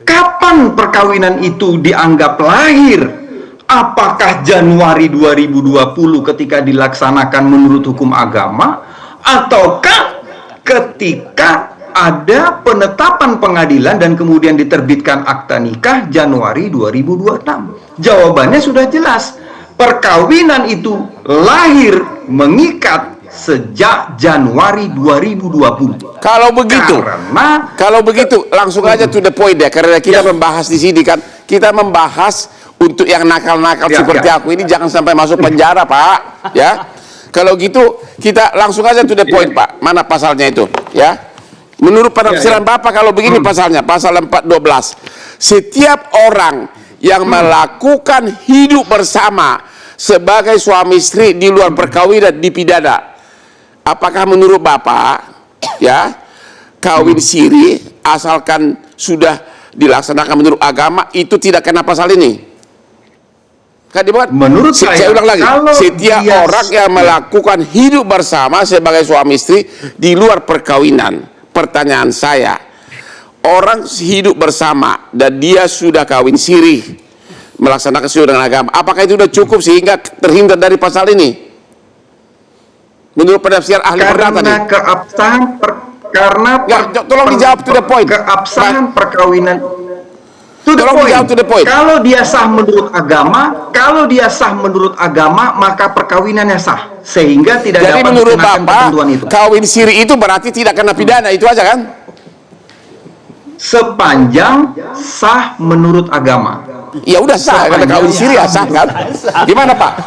kapan perkawinan itu dianggap lahir? Apakah Januari 2020 ketika dilaksanakan menurut hukum agama, ataukah ketika ada penetapan pengadilan dan kemudian diterbitkan akta nikah Januari 2026? Jawabannya sudah jelas. Perkawinan itu lahir mengikat sejak Januari 2020. Kalau begitu langsung aja to the point ya, karena kita membahas di sini kan, kita membahas untuk yang nakal-nakal seperti aku ini jangan sampai masuk penjara, Pak. Ya, kalau gitu kita langsung aja to the point, Pak. Mana pasalnya itu? Ya, menurut penafsiran Bapak kalau begini pasalnya, pasal 412, setiap orang yang melakukan hidup bersama sebagai suami istri di luar perkawinan dipidana. Apakah menurut Bapak, ya, kawin siri asalkan sudah dilaksanakan menurut agama itu tidak kena pasal ini? Kan dibuat? Menurut saya ulang lagi, setiap orang yang melakukan hidup bersama sebagai suami istri di luar perkawinan. Pertanyaan saya, orang hidup bersama dan dia sudah kawin siri melaksanakan sesuai dengan agama, apakah itu sudah cukup sehingga terhindar dari pasal ini? Menurut penafsiran ahli perdata nih. Tolong dijawab to the point. Keabsahan perkawinan. Tolong dijawab to the point. Kalau dia sah menurut agama, maka perkawinannya sah, sehingga tidak dapat menurut Bapak, ketentuan itu. Kawin siri itu berarti tidak kena pidana, itu aja kan? Sepanjang sah menurut agama. Ya udah sah, karena kawin siri ya sah kan? Gimana Pak?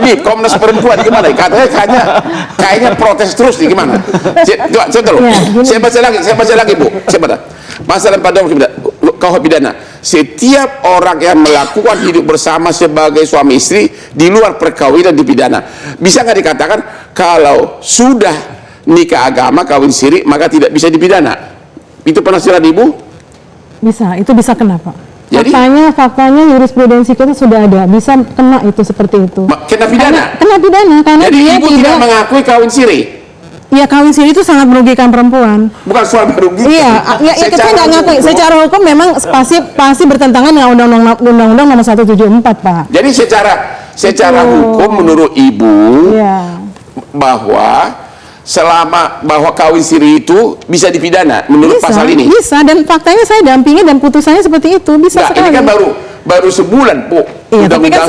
Ini Komnas Perempuan gimana? Kayaknya protes terus nih, gimana? Saya baca lagi Bu. Saya baca. Pasal 4 KUH pidana. Setiap orang yang melakukan hidup bersama sebagai suami istri di luar perkawinan dipidana. Bisa nggak dikatakan kalau sudah nikah agama kawin siri maka tidak bisa dipidana? Itu penafsiran Ibu? Bisa, itu bisa kena, Pak. Jadi, faktanya jurisprudensi kita sudah ada, bisa kena itu seperti itu. Kena pidana? Kena pidana, karena jadi dia Ibu tidak mengakui kawin siri? Ya, kawin siri itu sangat merugikan perempuan. Bukan soal merugikan. Iya, kita nggak ngakui. Secara hukum memang pasti bertentangan dengan Undang-Undang Nomor 174, Pak. Jadi secara hukum menurut Ibu, bahwa bahwa kawin siri itu bisa dipidana menurut pasal ini? Bisa, dan faktanya saya dampingi dan putusannya seperti itu, bisa sekali. Ini kan baru sebulan, Bu. Iya, tapi kan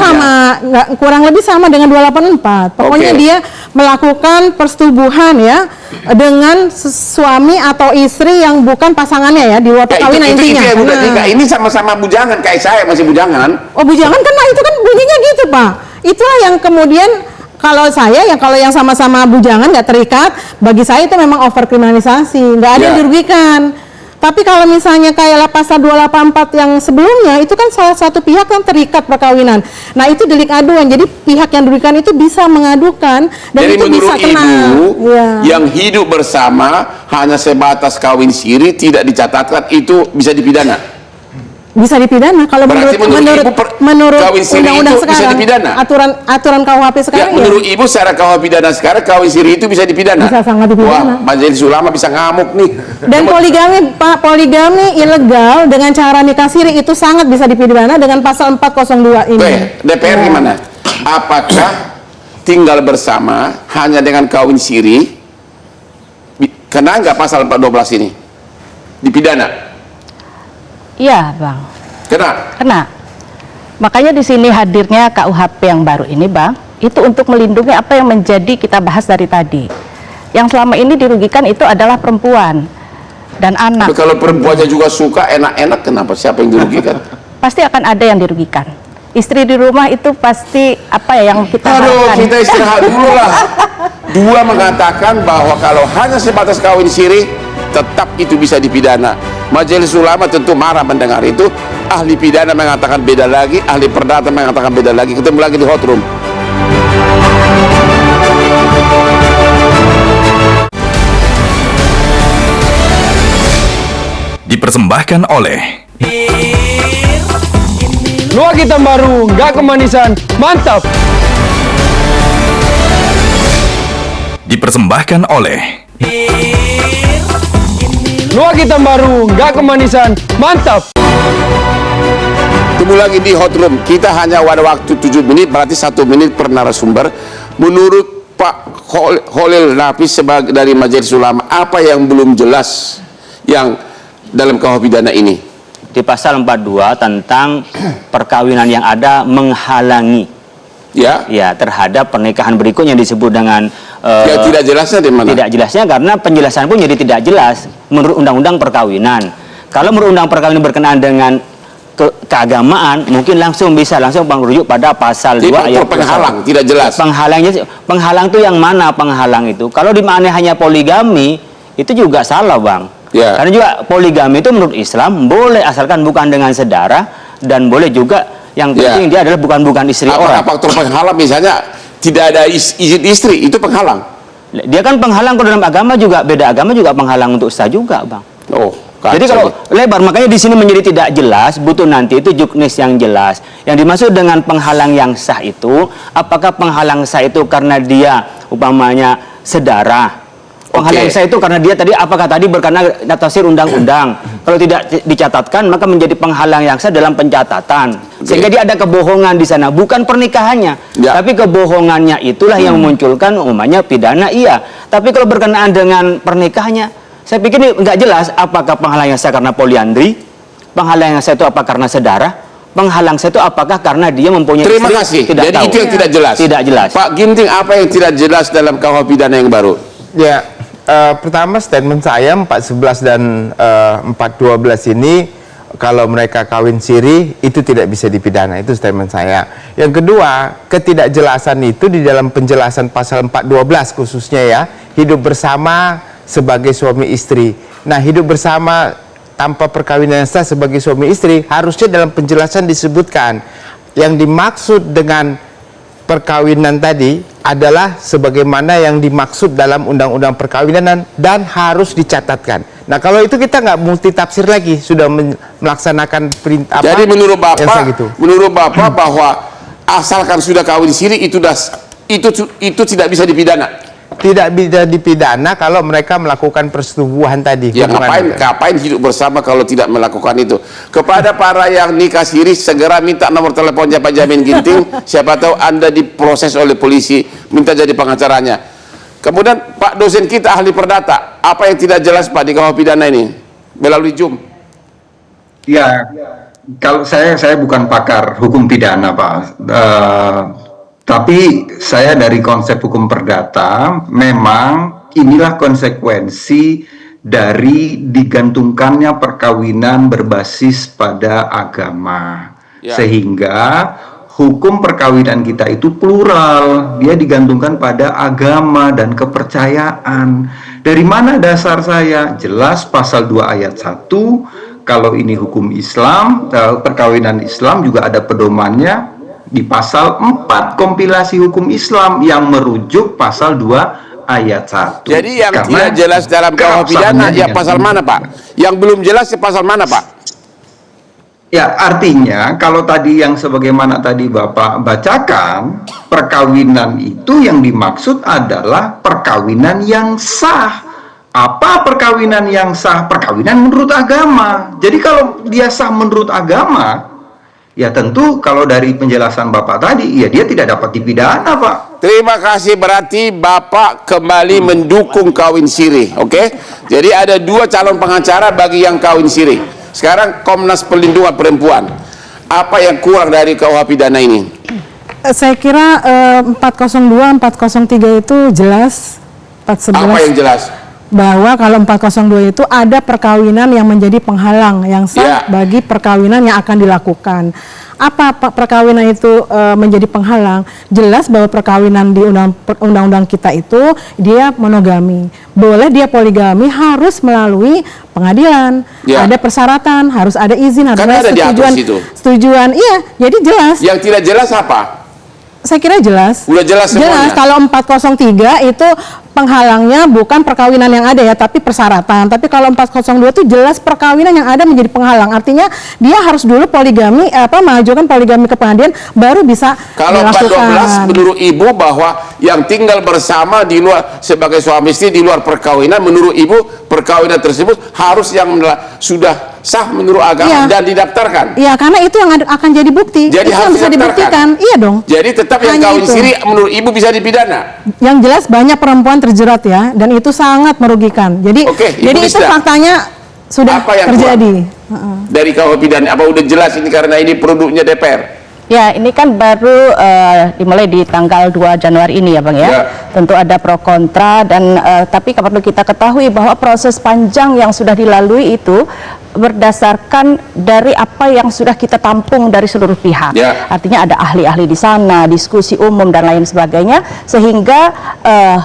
kurang lebih sama dengan 284. Pokoknya dia melakukan persetubuhan ya dengan suami atau istri yang bukan pasangannya ya, di luar perkawinan intinya. Ini sama-sama bujangan, kayak saya masih bujangan. Oh, bujangan kan, itu kan bunyinya gitu, Pak. Itulah yang kemudian kalau yang sama-sama bujangan nggak terikat, bagi saya itu memang overkriminalisasi, nggak ada yang dirugikan. Tapi kalau misalnya kayak pasal 284 yang sebelumnya, itu kan salah satu pihak yang terikat perkawinan. Nah, itu delik aduan. Jadi pihak yang dirugikan itu bisa mengadukan dan jadi itu bisa kena. Ibu, yang hidup bersama hanya sebatas kawin siri tidak dicatatkan itu bisa dipidana. Bisa dipidana kalau menurut undang-undang sekarang, aturan KUHP sekarang. Menurut Ibu secara KUH pidana sekarang kawin siri itu bisa dipidana. Bisa sangat dipidana. Wah, Majelis Ulama bisa ngamuk nih. Dan poligami, Pak, poligami ilegal dengan cara nikah siri itu sangat bisa dipidana dengan pasal 402 ini. DPR gimana? Apakah tinggal bersama hanya dengan kawin siri kena nggak pasal 412 ini? Dipidana? Iya, Bang. Kena. Makanya di sini hadirnya KUHP yang baru ini, Bang, itu untuk melindungi apa yang menjadi kita bahas dari tadi. Yang selama ini dirugikan itu adalah perempuan dan anak. Tapi kalau perempuannya juga suka enak-enak, kenapa? Siapa yang dirugikan? Pasti akan ada yang dirugikan. Istri di rumah itu pasti apa ya yang kita harapkan. Kita istirahat dulu lah. Dua mengatakan bahwa kalau hanya sebatas kawin siri, tetap itu bisa dipidana. Majelis Ulama tentu marah mendengar itu. Ahli pidana mengatakan beda lagi, ahli perdata mengatakan beda lagi. Ketemu lagi di Hot Room. Dipersembahkan oleh Luak hitam baru, nggak kemanisan, mantap. Dipersembahkan oleh Luak hitam baru, nggak kemanisan, mantap. Ketemu lagi di Hot Room. Kita hanya ada waktu 7 menit, berarti 1 menit per narasumber. Menurut Pak Khalil Nafis sebagai dari Majelis Ulama, apa yang belum jelas yang dalam KUH pidana ini? Di pasal 42 tentang perkawinan yang ada menghalangi ya terhadap pernikahan berikutnya disebut dengan yang tidak jelasnya di mana? Tidak jelasnya karena penjelasan pun jadi tidak jelas menurut undang-undang perkawinan. Kalau menurut undang perkawinan berkenaan dengan keagamaan, mungkin langsung merujuk pada pasal 2 ayat penghalang, tidak jelas. Penghalang itu yang mana penghalang itu? Kalau dimaknai hanya poligami, itu juga salah, Bang. Karena juga poligami itu menurut Islam boleh asalkan bukan dengan saudara, dan boleh juga yang penting dia adalah bukan istri orang. Apa faktor penghalang misalnya tidak ada izin istri, itu penghalang? Dia kan penghalang kalau dalam agama juga, beda agama juga penghalang untuk sah juga, Bang. Jadi kalau lebar, makanya di sini menjadi tidak jelas, butuh nanti itu juknis yang jelas. Yang dimaksud dengan penghalang yang sah itu, apakah penghalang sah itu karena dia umpamanya saudara? Penghalang sah itu karena dia tadi, apakah tadi berkenaan tafsir undang-undang? Kalau tidak dicatatkan, maka menjadi penghalang yang sah dalam pencatatan. Sehingga dia ada kebohongan di sana, bukan pernikahannya, tapi kebohongannya itulah yang memunculkan umpamanya pidana, iya. Tapi kalau berkenaan dengan pernikahannya, saya pikir ini nggak jelas apakah penghalang yang sah karena poliandri, penghalang yang sah itu apa karena saudara, penghalang sah itu apakah karena dia mempunyai Terima istri. kasih. Tidak Jadi tahu. itu yang tidak jelas. Tidak jelas. Pak Ginting, apa yang tidak jelas dalam KUH pidana yang baru? Ya, pertama statement saya 411 dan 412 ini kalau mereka kawin siri itu tidak bisa dipidana, itu statement saya. Yang kedua, ketidakjelasan itu di dalam penjelasan pasal 412 khususnya ya, hidup bersama sebagai suami istri. Nah, hidup bersama tanpa perkawinan yang sah sebagai suami istri harusnya dalam penjelasan disebutkan yang dimaksud dengan perkawinan tadi adalah sebagaimana yang dimaksud dalam undang-undang perkawinan dan harus dicatatkan. Nah, kalau itu kita nggak multi tafsir lagi, sudah melaksanakan perintah. Jadi menurut Bapak, bahwa asalkan sudah kawin siri itu tidak bisa dipidana. Tidak bisa dipidana kalau mereka melakukan persetubuhan tadi. Ya ngapain hidup bersama kalau tidak melakukan itu? Kepada para yang nikah siri, segera minta nomor teleponnya Pak Jamin Ginting. Siapa tahu Anda diproses oleh polisi, minta jadi pengacaranya. Kemudian Pak dosen kita ahli perdata, apa yang tidak jelas Pak di KUH pidana ini? Melalui Zoom. Ya, kalau saya bukan pakar hukum pidana, Pak. Tapi saya dari konsep hukum perdata, memang inilah konsekuensi dari digantungkannya perkawinan berbasis pada agama. Sehingga hukum perkawinan kita itu plural, dia digantungkan pada agama dan kepercayaan. Dari mana dasar saya? Jelas pasal 2 ayat 1, kalau ini hukum Islam, perkawinan Islam juga ada pedomannya di pasal 4 kompilasi hukum Islam yang merujuk pasal 2 ayat 1. Jadi yang tidak jelas dalam KUH pidana ya pasal mana, Pak? Yang belum jelas ya pasal mana, Pak? Ya, artinya kalau tadi yang sebagaimana tadi Bapak bacakan, perkawinan itu yang dimaksud adalah perkawinan yang sah. Apa perkawinan yang sah? Perkawinan menurut agama. Jadi kalau dia sah menurut agama, ya tentu kalau dari penjelasan Bapak tadi, ya dia tidak dapat dipidana, Pak. Terima kasih, berarti Bapak kembali mendukung kawin siri, oke? Jadi ada 2 calon pengacara bagi yang kawin siri. Sekarang Komnas Perlindungan Perempuan, apa yang kurang dari KUH pidana ini? Saya kira 402, 403 itu jelas. 411. Apa yang jelas? Bahwa kalau 402 itu ada perkawinan yang menjadi penghalang yang sah bagi perkawinan yang akan dilakukan. Apa perkawinan itu menjadi penghalang? Jelas bahwa perkawinan di undang-undang kita itu dia monogami. Boleh dia poligami harus melalui pengadilan. Ada persyaratan, harus ada izin, harus ada setujuan. Iya, jadi jelas. Yang tidak jelas apa? Saya kira jelas. Udah jelas semuanya. Jelas kalau 403 itu penghalangnya bukan perkawinan yang ada ya, tapi persyaratan. Tapi kalau 402 itu jelas perkawinan yang ada menjadi penghalang. Artinya dia harus dulu poligami, mengajukan poligami ke pengadilan baru bisa kalau dilakukan. 412 menurut ibu bahwa yang tinggal bersama di luar sebagai suami istri di luar perkawinan, menurut ibu perkawinan tersebut harus yang sudah sah menurut agama dan didaftarkan. Iya, karena itu yang akan jadi bukti. Jadi itu harus yang bisa dibuktikan. Iya dong. Jadi tetap yang kawin siri menurut ibu bisa dipidana. Yang jelas banyak perempuan terjerat ya, dan itu sangat merugikan. Jadi, jadi itu faktanya sudah terjadi. Dari KUH pidana apa udah jelas ini karena ini produknya DPR? Ya, ini kan baru dimulai di tanggal 2 Januari ini ya Bang ya. Tentu ada pro kontra dan tapi perlu kita ketahui bahwa proses panjang yang sudah dilalui itu berdasarkan dari apa yang sudah kita tampung dari seluruh pihak. Artinya ada ahli-ahli di sana, diskusi umum dan lain sebagainya, sehingga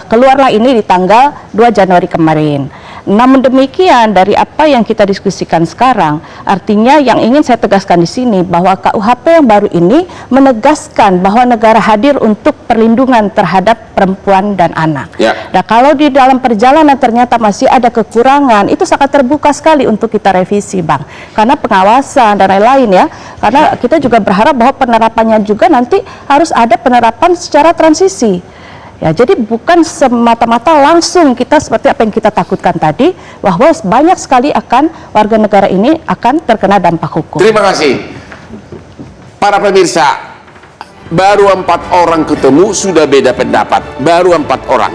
keluarlah ini di tanggal 2 Januari kemarin. Namun demikian dari apa yang kita diskusikan sekarang, artinya yang ingin saya tegaskan di sini bahwa KUHP yang baru ini menegaskan bahwa negara hadir untuk perlindungan terhadap perempuan dan anak. Nah, kalau di dalam perjalanan ternyata masih ada kekurangan, itu sangat terbuka sekali untuk kita revisi, Bang. Karena pengawasan dan lain-lain ya. Karena kita juga berharap bahwa penerapannya juga nanti harus ada penerapan secara transisi. Ya, jadi bukan semata-mata langsung kita seperti apa yang kita takutkan tadi, bahwa banyak sekali akan warga negara ini akan terkena dampak hukum. Terima kasih. Para pemirsa, baru 4 orang ketemu sudah beda pendapat. Baru 4 orang.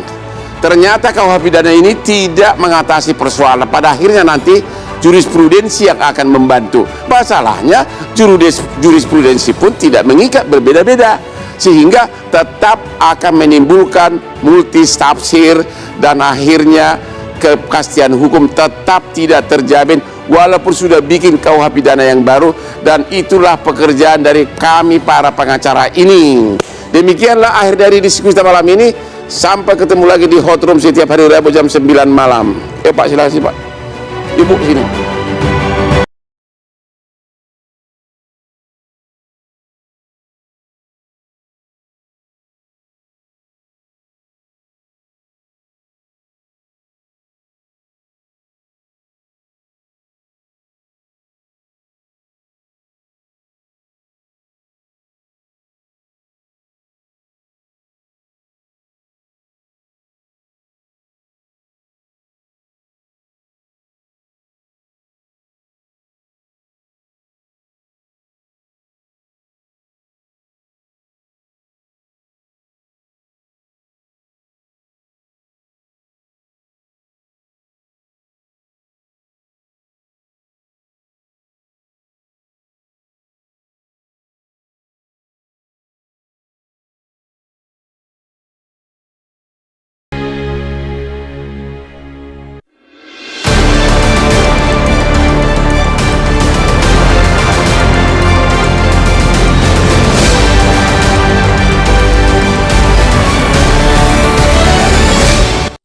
Ternyata KUH pidana ini tidak mengatasi persoalan. Pada akhirnya nanti jurisprudensi yang akan membantu. Masalahnya jurisprudensi pun tidak mengikat, berbeda-beda. Sehingga tetap akan menimbulkan multitafsir dan akhirnya kepastian hukum tetap tidak terjamin walaupun sudah bikin KUH pidana yang baru, dan itulah pekerjaan dari kami para pengacara ini. Demikianlah akhir dari diskusi malam ini. Sampai ketemu lagi di Hot Room setiap hari Rabu jam 9 malam. Pak, silakan Pak. Ibu sini.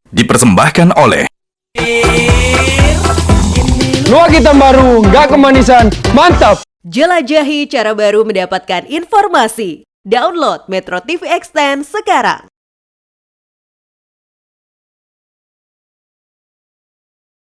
Dipersembahkan oleh Nuak hitam baru, nggak kemanisan, mantap! Jelajahi cara baru mendapatkan informasi. Download Metro TV Extend sekarang.